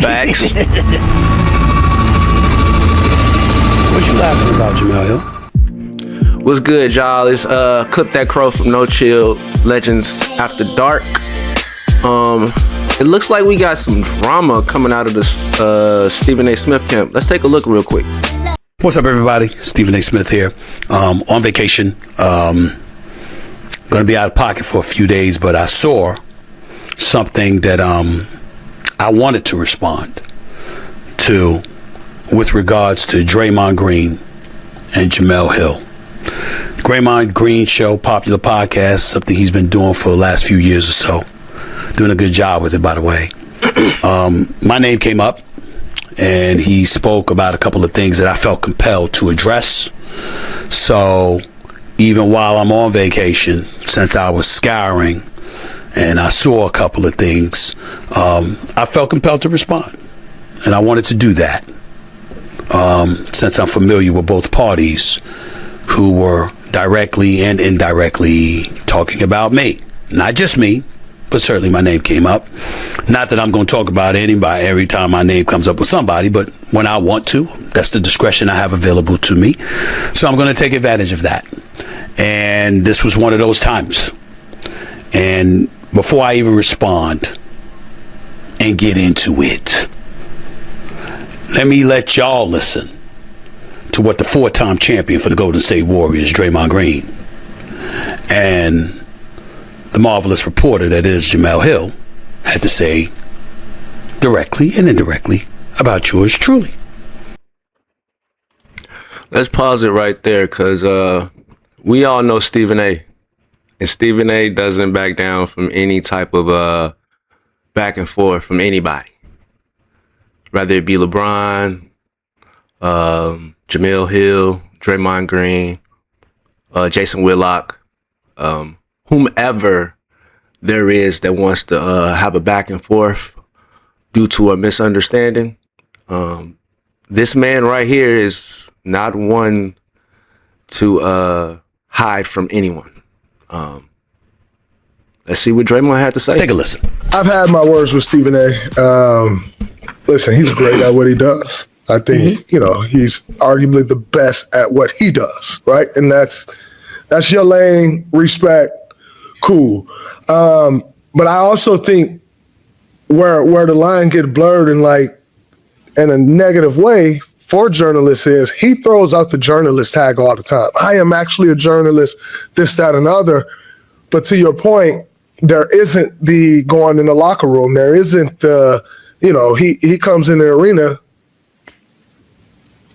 Facts. What you laughing about, Jamille? What's good, y'all? It's Clip That Crow from No Chill Legends After Dark. It looks like we got some drama coming out of this Stephan A. Smith camp. Let's take a look real quick. What's up, everybody? Stephan A. Smith here. On vacation. Going to be out of pocket for a few days, but I saw something that I wanted to respond to with regards to Draymond Green and Jamille Hill. Draymond Green Show, popular podcast, something he's been doing for the last few years or so. Doing a good job with it, by the way. My name came up, and he spoke about a couple of things that I felt compelled to address. So even while I'm on vacation, since I was scouring and I saw a couple of things, I felt compelled to respond. And I wanted to do that since I'm familiar with both parties who were directly and indirectly talking about me. Not just me, but certainly my name came up. Not that I'm going to talk about anybody every time my name comes up with somebody, but when I want to, that's the discretion I have available to me. So I'm going to take advantage of that. And this was one of those times. And before I even respond and get into it, let me let y'all listen to what the 4-time champion for the Golden State Warriors, Draymond Green, and the marvelous reporter that is Jamille Hill had to say directly and indirectly about yours truly. Let's pause it right there, because we all know Stephan A. And Stephan A. doesn't back down from any type of back and forth from anybody. Whether it be LeBron, Jamille Hill, Draymond Green, Jason Whitlock, whomever there is that wants to have a back and forth due to a misunderstanding. This man right here is not one to hide from anyone. Let's see what Draymond had to say. Take a listen. I've had my words with Stephan A. Listen, he's great at what he does. I think, he's arguably the best at what he does, right? And that's your lane, respect, cool. But I also think where the line get blurred in a negative way for journalists is he throws out the journalist tag all the time. I am actually a journalist, this, that, and other. But to your point, there isn't the going in the locker room. There isn't the, he comes in the arena.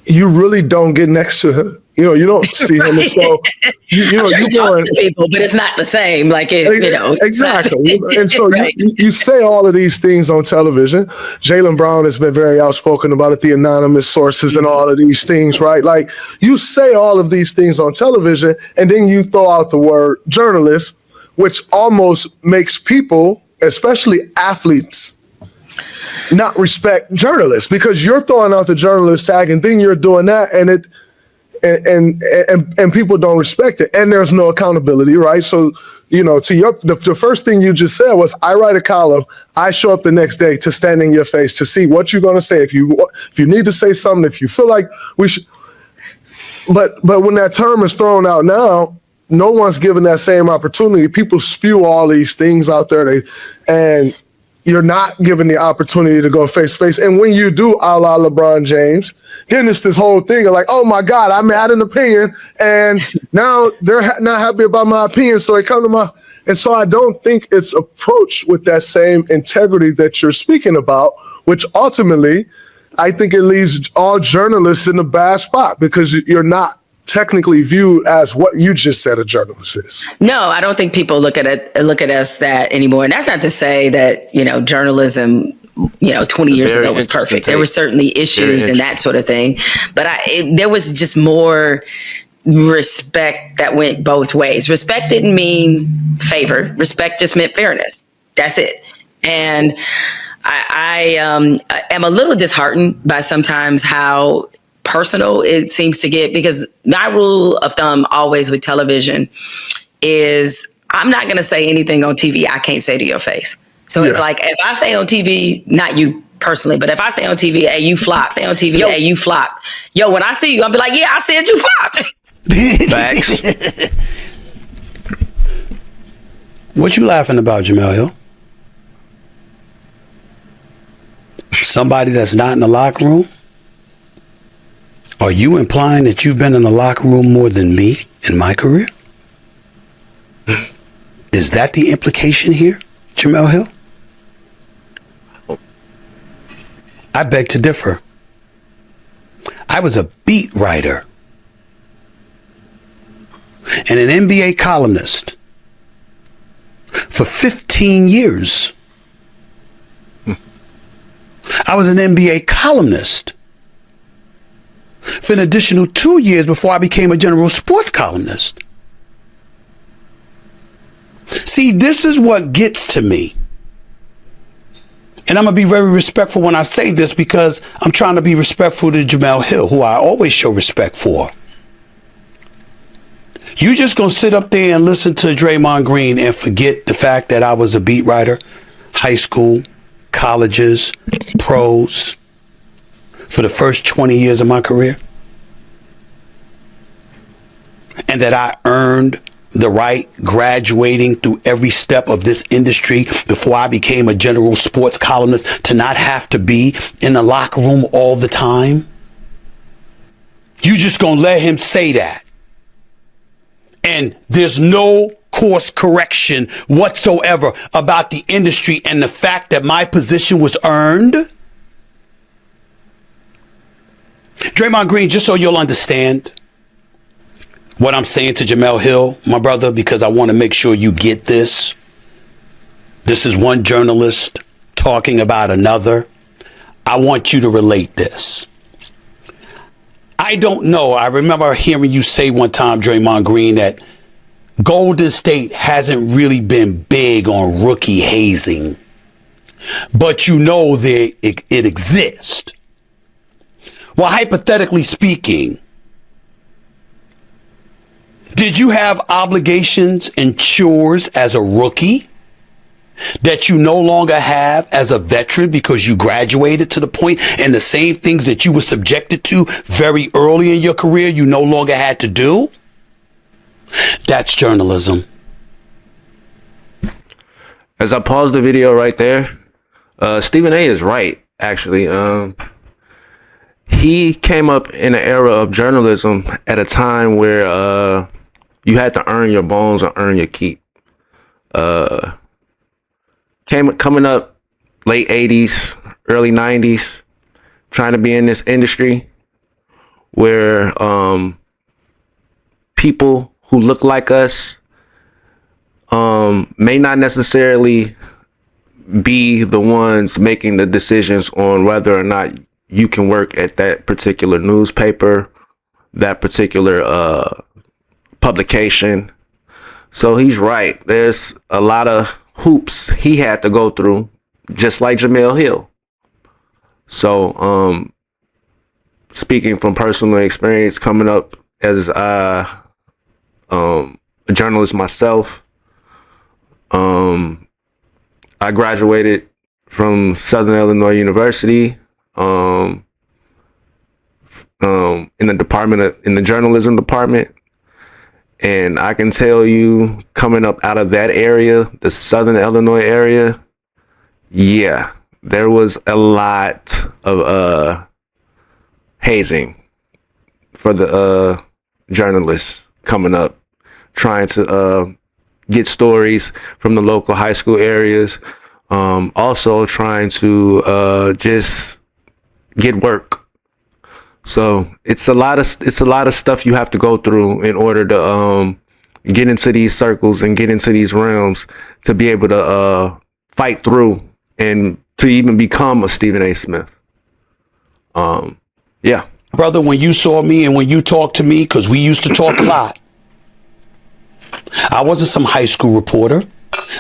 You really don't get next to him. You don't see him. And so, you talk to people, but it's not the same. Exactly. And so right. you say all of these things on television. Jaylen Brown has been very outspoken about it, the anonymous sources and all of these things, right? Like, you say all of these things on television, and then you throw out the word journalist, which almost makes people, especially athletes, not respect journalists, because you're throwing out the journalist tag and then you're doing that, and people don't respect it, and there's no accountability, right? So, the first thing you just said was, I write a column, I show up the next day to stand in your face to see what you're going to say. If you need to say something, if you feel like we should, but when that term is thrown out now, no one's given that same opportunity. People spew all these things out there, and you're not given the opportunity to go face to face. And when you do, a la LeBron James, then it's this whole thing of like, oh my God, I had an opinion, and now they're not happy about my opinion, so they come to my. And so I don't think it's approached with that same integrity that you're speaking about, which ultimately, I think it leaves all journalists in a bad spot, because you're not technically viewed as what you just said a journalist is. No, I don't think people look at us that anymore. And that's not to say that, journalism, 20 years ago was perfect. There were certainly issues and that sort of thing. But there was just more respect that went both ways. Respect didn't mean favor. Respect just meant fairness. That's it. And I am a little disheartened by sometimes how personal it seems to get, because my rule of thumb always with television is I'm not going to say anything on TV I can't say to your face. So if I say on TV, not you personally. But if I say on TV, hey, you flop, say on TV, hey, you flop. Yo, when I see you, I'll be like, yeah, I said you flopped. Facts. What you laughing about, Jamille Hill? Somebody that's not in the locker room? Are you implying that you've been in the locker room more than me in my career? Is that the implication here, Jamille Hill? I beg to differ. I was a beat writer and an NBA columnist for 15 years. I was an NBA columnist for an additional 2 years before I became a general sports columnist. See, this is what gets to me. And I'm going to be very respectful when I say this because I'm trying to be respectful to Jamille Hill, who I always show respect for. You just going to sit up there and listen to Draymond Green and forget the fact that I was a beat writer, high school, colleges, pros, for the first 20 years of my career? And that I earned the right graduating through every step of this industry before I became a general sports columnist to not have to be in the locker room all the time? You just gonna let him say that? And there's no course correction whatsoever about the industry and the fact that my position was earned? Draymond Green, just so you'll understand what I'm saying to Jamille Hill, my brother, because I want to make sure you get this. This is one journalist talking about another. I want you to relate this. I don't know. I remember hearing you say one time, Draymond Green, that Golden State hasn't really been big on rookie hazing, but you know that it exists. Well, hypothetically speaking, did you have obligations and chores as a rookie that you no longer have as a veteran because you graduated to the point and the same things that you were subjected to very early in your career you no longer had to do? That's journalism. As I pause the video right there, Stephen A is right, actually. He came up in an era of journalism at a time where you had to earn your bones or earn your keep. Coming up late 80s, early 90s, trying to be in this industry where people who look like us may not necessarily be the ones making the decisions on whether or not you can work at that particular newspaper, that particular publication. So he's right. There's a lot of hoops he had to go through, just like Jamille Hill. So speaking from personal experience, coming up as a journalist myself, I graduated from Southern Illinois University in the journalism department. And I can tell you, coming up out of that area, the Southern Illinois area, yeah, there was a lot of hazing for the journalists coming up, trying to get stories from the local high school areas, also trying to just get work. So it's a lot of stuff you have to go through in order to get into these circles and get into these realms to be able to fight through and to even become a Stephen A. Smith. Yeah. Brother, when you saw me and when you talked to me, because we used to talk a lot, I wasn't some high school reporter.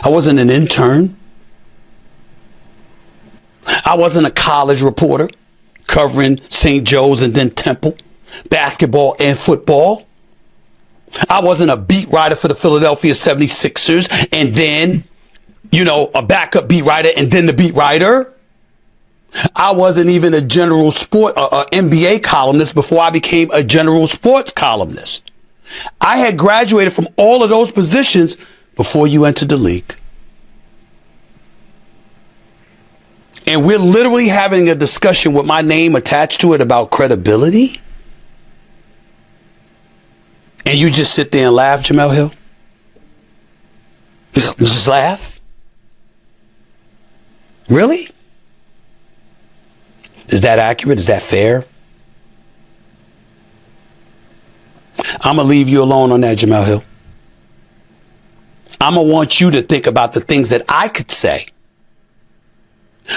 I wasn't an intern. I wasn't a college reporter covering St. Joe's and then Temple, basketball and football. I wasn't a beat writer for the Philadelphia 76ers and then, a backup beat writer and then the beat writer. I wasn't even a general NBA columnist before I became a general sports columnist. I had graduated from all of those positions before you entered the league. And we're literally having a discussion with my name attached to it about credibility. And you just sit there and laugh, Jamelle Hill? You just laugh? Really? Is that accurate? Is that fair? I'm going to leave you alone on that, Jamelle Hill. I'm going to want you to think about the things that I could say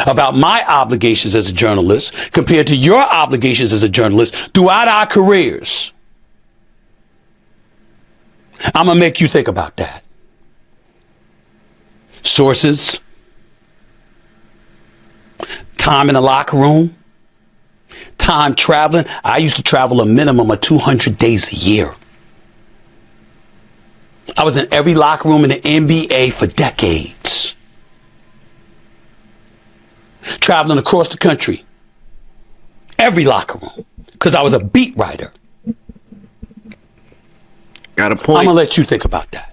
about my obligations as a journalist compared to your obligations as a journalist throughout our careers. I'm going to make you think about that. Sources, time in the locker room, time traveling. I used to travel a minimum of 200 days a year. I was in every locker room in the NBA for decades. Traveling across the country. Every locker room. Because I was a beat writer. Got a point. I'm going to let you think about that.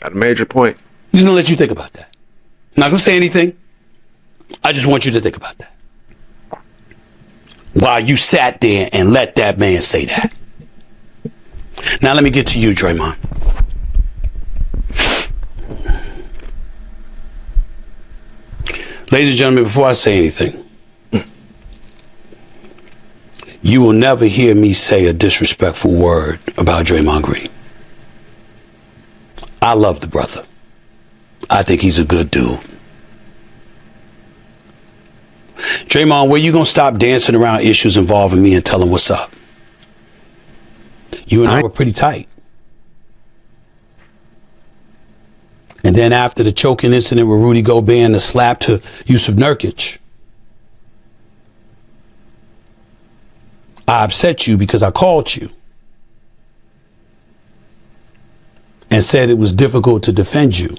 Got a major point. I'm just going to let you think about that. I'm not going to say anything. I just want you to think about that. While you sat there and let that man say that. Now let me get to you, Draymond. Ladies and gentlemen, before I say anything, you will never hear me say a disrespectful word about Draymond Green. I love the brother. I think he's a good dude. Draymond, where you gonna stop dancing around issues involving me and tell him what's up? You and I were pretty tight. And then after the choking incident with Rudy Gobert and the slap to Yusuf Nurkic, I upset you because I called you and said it was difficult to defend you.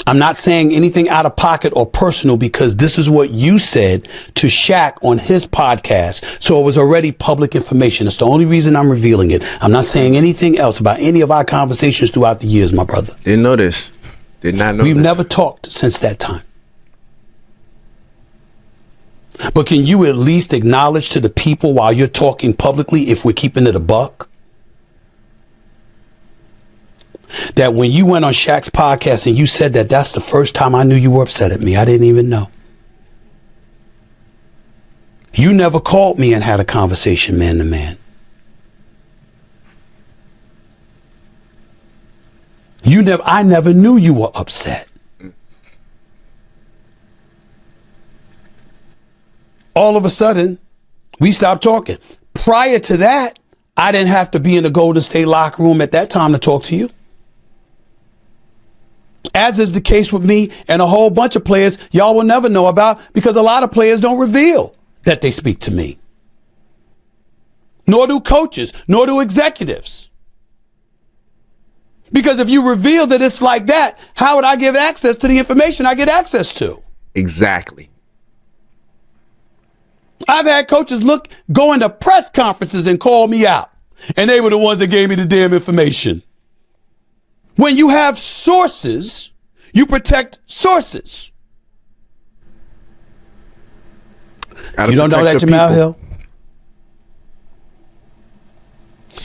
I'm not saying anything out of pocket or personal because this is what you said to Shaq on his podcast. So it was already public information. It's the only reason I'm revealing it. I'm not saying anything else about any of our conversations throughout the years, my brother. Didn't know this. Did not know We've this. never talked since that time. But can you at least acknowledge to the people while you're talking publicly, if we're keeping it a buck, that when you went on Shaq's podcast and you said that that's the first time I knew you were upset at me? I didn't even know. You never called me and had a conversation man to man. I never knew you were upset. All of a sudden, we stopped talking. Prior to that, I didn't have to be in the Golden State locker room at that time to talk to you. As is the case with me and a whole bunch of players y'all will never know about because a lot of players don't reveal that they speak to me. Nor do coaches, nor do executives. Because if you reveal that it's like that, how would I give access to the information I get access to? Exactly. I've had coaches go into press conferences and call me out. And they were the ones that gave me the damn information. When you have sources, you protect sources. You don't know that, Jamelle Hill?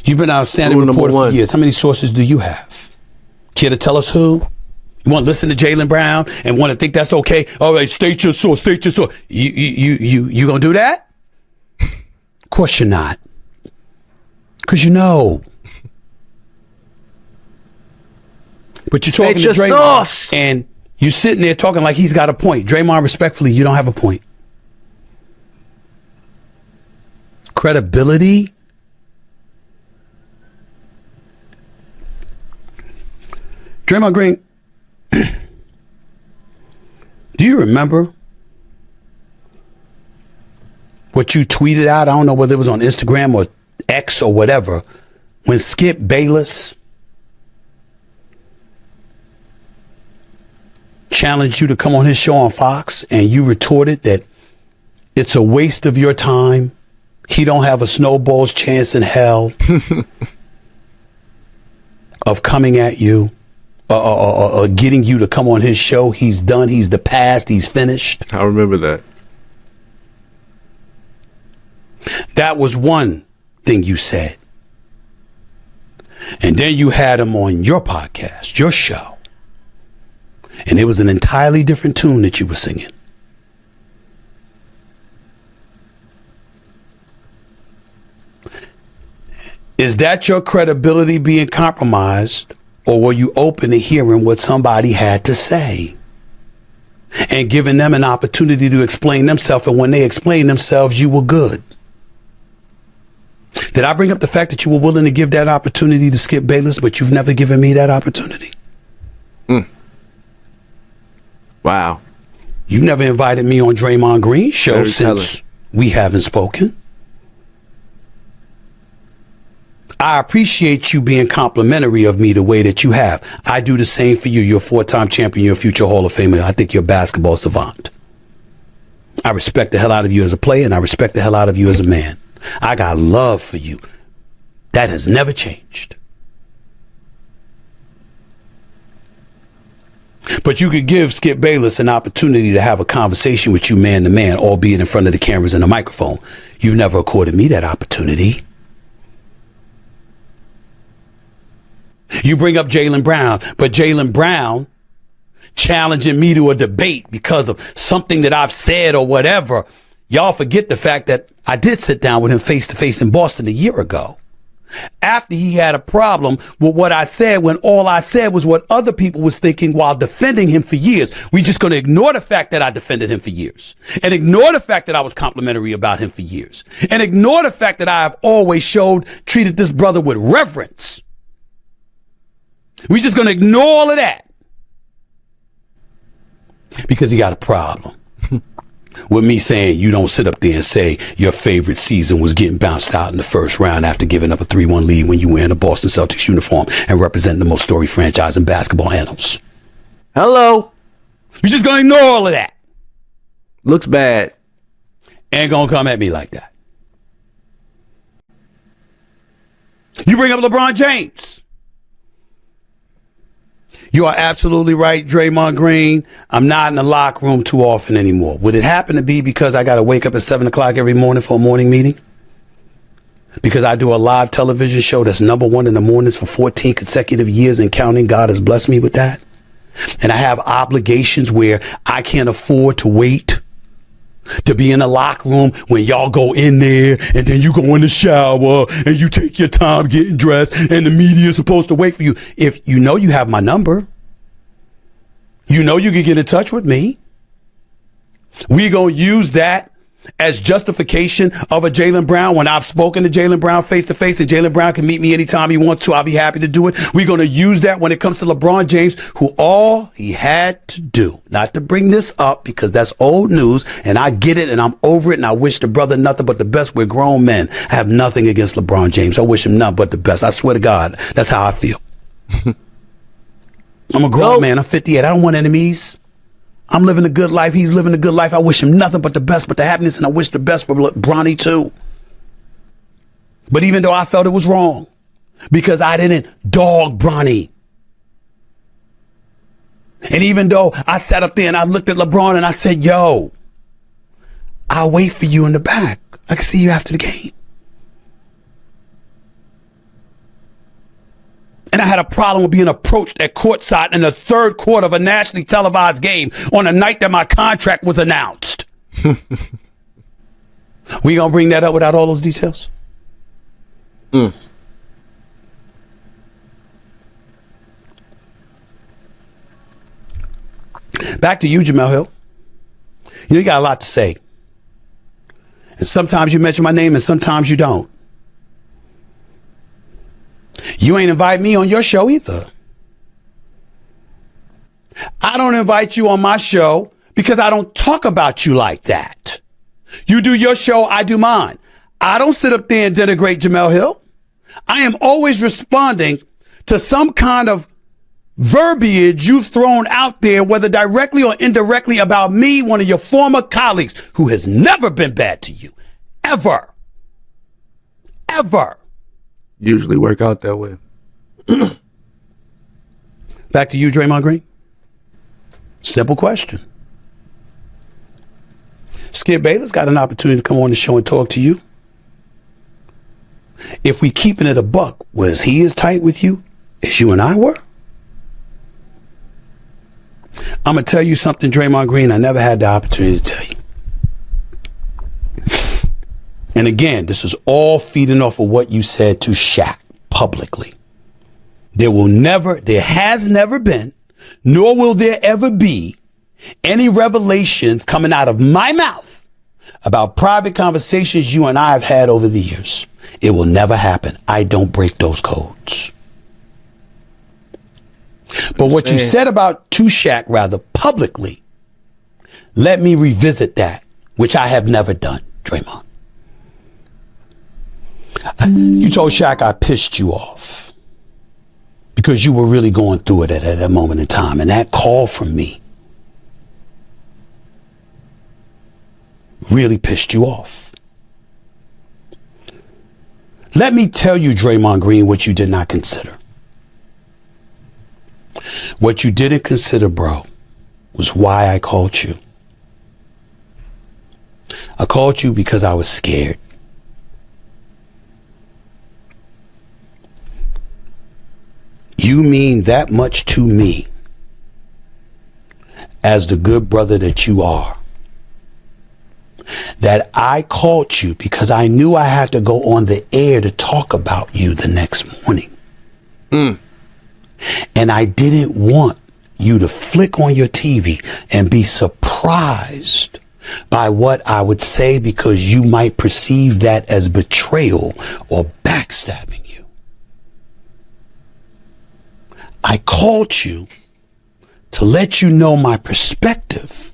You've been an outstanding reporter for years. How many sources do you have? Care to tell us who? You want to listen to Jaylen Brown and want to think that's okay? All right, state your source, state your source. You gonna do that? Of course you're not. Because you know. But you're talking to Draymond and you're sitting there talking like he's got a point. Draymond, respectfully, you don't have a point. Credibility? Draymond Green, do you remember what you tweeted out? I don't know whether it was on Instagram or X or whatever, when Skip Bayless challenged you to come on his show on Fox and you retorted that it's a waste of your time, he don't have a snowball's chance in hell of coming at you or getting you to come on his show. He's done. He's the past. He's finished. I remember that. That was one thing you said. And then you had him on your podcast, your show. And it was an entirely different tune that you were singing. Is that your credibility being compromised, or were you open to hearing what somebody had to say and giving them an opportunity to explain themselves? And when they explained themselves, you were good. Did I bring up the fact that you were willing to give that opportunity to Skip Bayless, but you've never given me that opportunity? Wow. You never invited me on Draymond Green's show. Very since telling. We haven't spoken. I appreciate you being complimentary of me the way that you have. I do the same for you. You're a 4-time champion. You're a future Hall of Famer. I think you're a basketball savant. I respect the hell out of you as a player, and I respect the hell out of you as a man. I got love for you. That has never changed. But you could give Skip Bayless an opportunity to have a conversation with you man to man, albeit in front of the cameras and the microphone. You've never accorded me that opportunity. You bring up Jaylen Brown, but Jaylen Brown challenging me to a debate because of something that I've said or whatever. Y'all forget the fact that I did sit down with him face to face in Boston a year ago after he had a problem with what I said, when all I said was what other people was thinking while defending him for years. We just going to ignore the fact that I defended him for years and ignore the fact that I was complimentary about him for years and ignore the fact that I have always treated this brother with reverence. We just going to ignore all of that because he got a problem with me saying you don't sit up there and say your favorite season was getting bounced out in the first round after giving up a 3-1 lead when you were in a Boston Celtics uniform and representing the most storied franchise in basketball annals. Hello. You're just going to ignore all of that. Looks bad. Ain't going to come at me like that. You bring up LeBron James. You are absolutely right, Draymond Green. I'm not in the locker room too often anymore. Would it happen to be because I got to wake up at 7 o'clock every morning for a morning meeting? Because I do a live television show that's #1 in the mornings for 14 consecutive years and counting. God has blessed me with that. And I have obligations where I can't afford to wait to be in the locker room when y'all go in there and then you go in the shower and you take your time getting dressed and the media is supposed to wait for you. If you know you have my number, you know you can get in touch with me. We're going to use that as justification of a Jaylen Brown. When I've spoken to Jaylen Brown face to face, and Jaylen Brown can meet me anytime he wants to, I'll be happy to do it. We're going to use that when it comes to LeBron James, who all he had to do, not to bring this up because that's old news and I get it and I'm over it and I wish the brother nothing but the best. We're grown men. I have nothing against LeBron James. I wish him nothing but the best. I swear to God, that's how I feel. I'm a grown man. I'm 58. I don't want enemies. I'm living a good life. He's living a good life. I wish him nothing but the best, but the happiness, and I wish the best for Bronny too. But even though I felt it was wrong, because I didn't dog Bronny, and even though I sat up there and I looked at LeBron and I said, yo, I'll wait for you in the back. I can see you after the game. And I had a problem with being approached at courtside in the third quarter of a nationally televised game on the night that my contract was announced. We gonna bring that up without all those details? Back to you, Jamelle Hill. You know, you got a lot to say. And sometimes you mention my name and sometimes you don't. You ain't invite me on your show either. I don't invite you on my show because I don't talk about you like that. You do your show, I do mine. I don't sit up there and denigrate Jamelle Hill. I am always responding to some kind of verbiage you've thrown out there, whether directly or indirectly, about me, one of your former colleagues, who has never been bad to you, ever. Usually work out that way. Back to you, Draymond Green. Simple question. Skip Bayless got an opportunity to come on the show and talk to you. If we keeping it a buck, was he as tight with you as you and I were? I'm going to tell you something, Draymond Green, I never had the opportunity to tell you. And again, this is all feeding off of what you said to Shaq publicly. There has never been, nor will there ever be, any revelations coming out of my mouth about private conversations you and I have had over the years. It will never happen. I don't break those codes. But what you said about to Shaq, rather publicly, let me revisit that, which I have never done, Draymond. You told Shaq I pissed you off because you were really going through it at that moment in time. And that call from me really pissed you off. Let me tell you, Draymond Green, what you did not consider. What you didn't consider, bro, was why I called you. I called you because I was scared. You mean that much to me as the good brother that you are, that I called you because I knew I had to go on the air to talk about you the next morning. And I didn't want you to flick on your TV and be surprised by what I would say, because you might perceive that as betrayal or backstabbing you. I called you to let you know my perspective,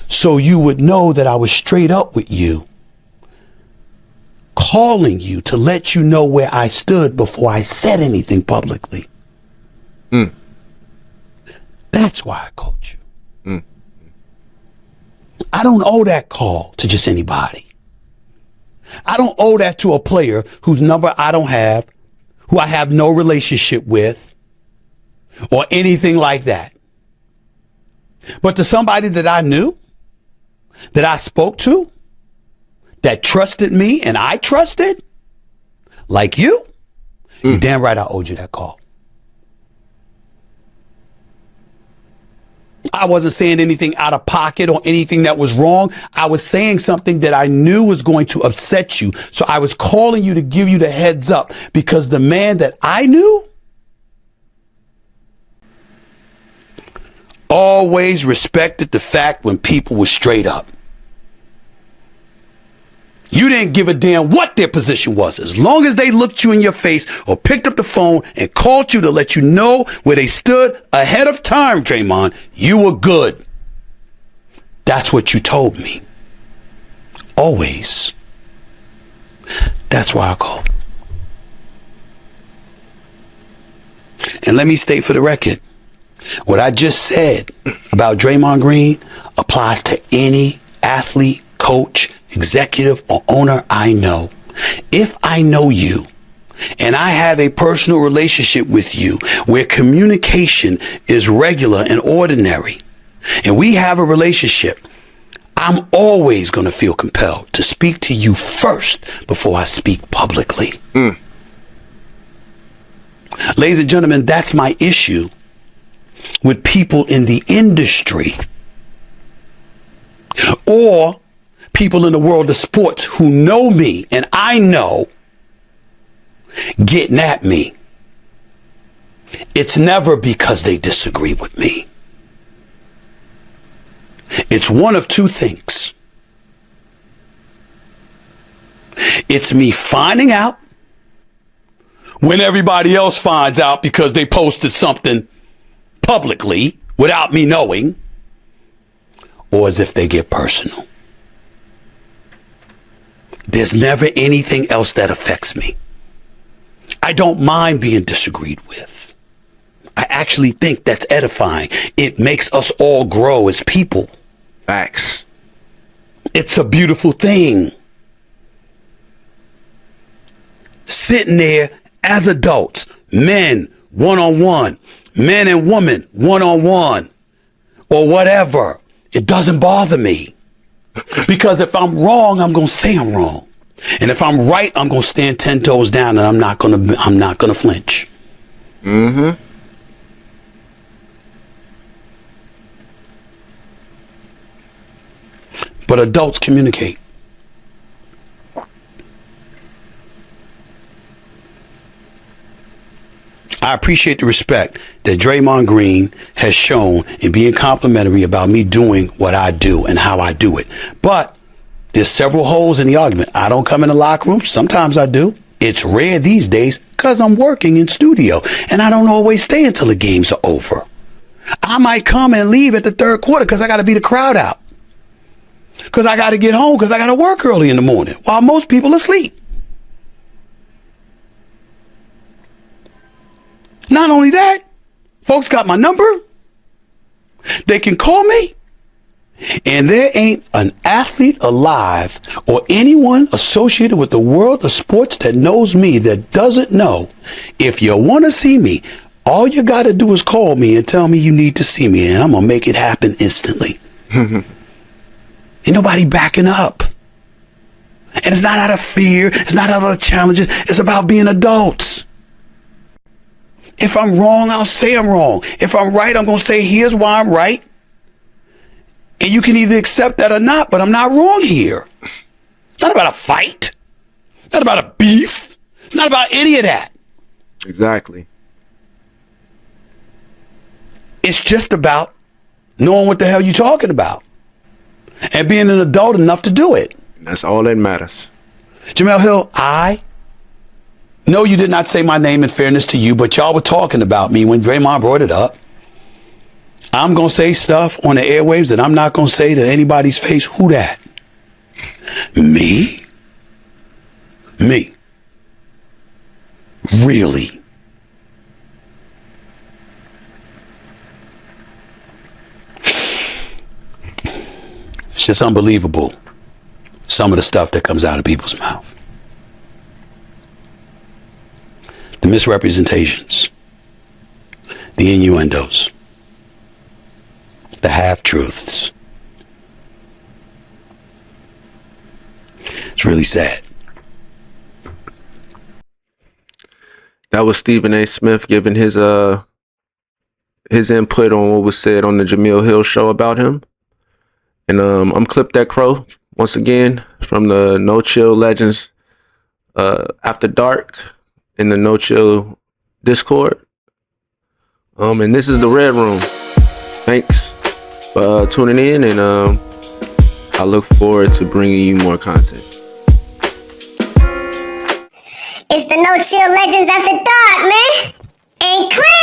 so you would know that I was straight up with you, calling you to let you know where I stood before I said anything publicly. That's why I called you. I don't owe that call to just anybody. I don't owe that to a player whose number I don't have, who I have no relationship with, or anything like that. But to somebody that I knew, that I spoke to, that trusted me and I trusted, like you, you're damn right I owed you that call. I wasn't saying anything out of pocket or anything that was wrong. I was saying something that I knew was going to upset you. So I was calling you to give you the heads up, because the man that I knew always respected the fact when people were straight up. You didn't give a damn what their position was. As long as they looked you in your face or picked up the phone and called you to let you know where they stood ahead of time, Draymond, you were good. That's what you told me. Always. That's why I called. And let me state for the record, what I just said about Draymond Green applies to any athlete, coach, executive, or owner I know. If I know you and I have a personal relationship with you where communication is regular and ordinary, and we have a relationship, I'm always going to feel compelled to speak to you first before I speak publicly. Ladies and gentlemen, that's my issue with people in the industry or people in the world of sports who know me and I know getting at me. It's never because they disagree with me. It's one of two things. It's me finding out when everybody else finds out because they posted something publicly without me knowing, or as if they get personal. There's never anything else that affects me. I don't mind being disagreed with. I actually think that's edifying. It makes us all grow as people. Facts. It's a beautiful thing. Sitting there as adults, men one-on-one, men and women one-on-one, or whatever. It doesn't bother me. Because if I'm wrong, I'm going to say I'm wrong. And if I'm right, I'm going to stand 10 toes down and I'm not going to flinch. Mm-hmm. But adults communicate. I appreciate the respect that Draymond Green has shown in being complimentary about me doing what I do and how I do it. But there's several holes in the argument. I don't come in the locker room. Sometimes I do. It's rare these days because I'm working in studio and I don't always stay until the games are over. I might come and leave at the third quarter because I got to be the crowd out. Because I got to get home because I got to work early in the morning while most people are asleep. Not only that, folks got my number. They can call me. And there ain't an athlete alive or anyone associated with the world of sports that knows me that doesn't know if you want to see me, all you got to do is call me and tell me you need to see me and I'm going to make it happen instantly. Ain't nobody backing up. And it's not out of fear. It's not out of challenges. It's about being adults. If I'm wrong, I'll say I'm wrong. If I'm right, I'm going to say, here's why I'm right. And you can either accept that or not, but I'm not wrong here. It's not about a fight. It's not about a beef. It's not about any of that. Exactly. It's just about knowing what the hell you're talking about and being an adult enough to do it. That's all that matters. Jamelle Hill, I know you did not say my name in fairness to you, but y'all were talking about me when Draymond brought it up. I'm going to say stuff on the airwaves that I'm not going to say to anybody's face. Who that? Me? Me. Really? It's just unbelievable, some of the stuff that comes out of people's mouth. The misrepresentations, the innuendos, the half-truths. It's really sad. That was Stephen A. Smith giving his input on what was said on the Jamille Hill show about him. And I'm Clip That Crow once again from the No Chill Legends After Dark in the No Chill Discord. And this is the Red Room. Thanks for tuning in, and I look forward to bringing you more content. It's the No Chill Legends After Dark, man. And Clip.